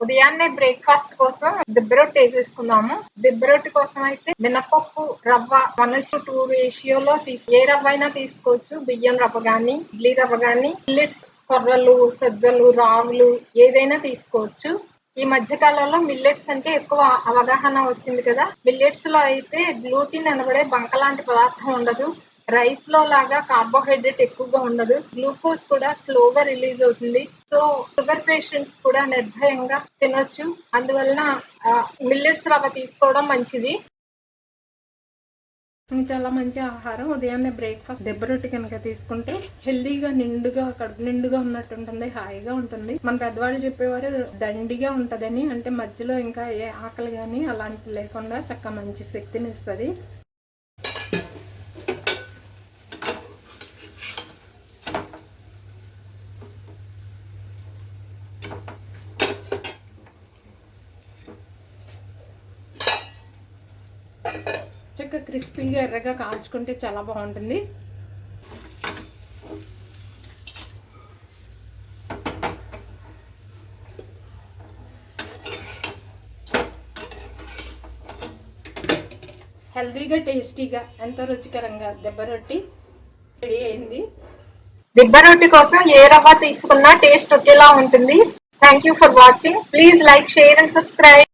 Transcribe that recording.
ఉదయాన్నే బ్రేక్ఫాస్ట్ కోసం దిబ్బ రొట్టె వేసేసుకుందాము. దిబ్బ రొట్టె కోసం అయితే మినపప్పు రవ్వ 1:2 రేషియోలో ఏ రవ్వ అయినా తీసుకోవచ్చు. బియ్యం రవ్వ గాని, ఇడ్లీ రవ్వ గాని, మిల్లెట్స్ కొర్రలు, సజ్జలు, రాగులు ఏదైనా తీసుకోవచ్చు. ఈ మధ్య కాలంలో మిల్లెట్స్ అంటే ఎక్కువ అవగాహన వచ్చింది కదా. మిల్లెట్స్ లో అయితే గ్లూటిన్ అనబడే బంక లాంటి పదార్థం ఉండదు. రైస్ లో లాగా కార్బోహైడ్రేట్ ఎక్కువగా ఉండదు. గ్లూకోజ్ కూడా స్లోగా రిలీజ్ అవుతుంది. సో షుగర్ పేషెంట్స్ కూడా నిర్భయంగా తినొచ్చు. అందువలన మిల్లెట్స్ రవ్వ తీసుకోవడం మంచిది. చాలా మంచి ఆహారం. ఉదయాన్నే బ్రేక్ఫాస్ట్ దెబ్బ రొట్టె కనుక తీసుకుంటే హెల్దీగా నిండుగా కడుపు నిండుగా ఉన్నట్టు ఉంటుంది, హాయిగా ఉంటుంది. మన పెద్దవాళ్ళు చెప్పేవారు దండిగా ఉంటదని, అంటే మధ్యలో ఇంకా ఏ ఆకలి కానీ అలాంటి లేకుండా చక్కగా మంచి శక్తిని ఇస్తుంది. చక్కగా క్రిస్పీగా ఎర్రగా కాల్చుకుంటే చాలా బాగుంటుంది. హెల్దీగా టేస్టీగా ఎంతో రుచికరంగా దెబ్బ రొట్టి రెడీ అయింది. దిబ్బ రొట్టి కోసం ఏ రవ్వ తీసుకున్నా టేస్ట్ ఒకేలా ఉంటుంది. Thank you for watching. Please like, share and subscribe.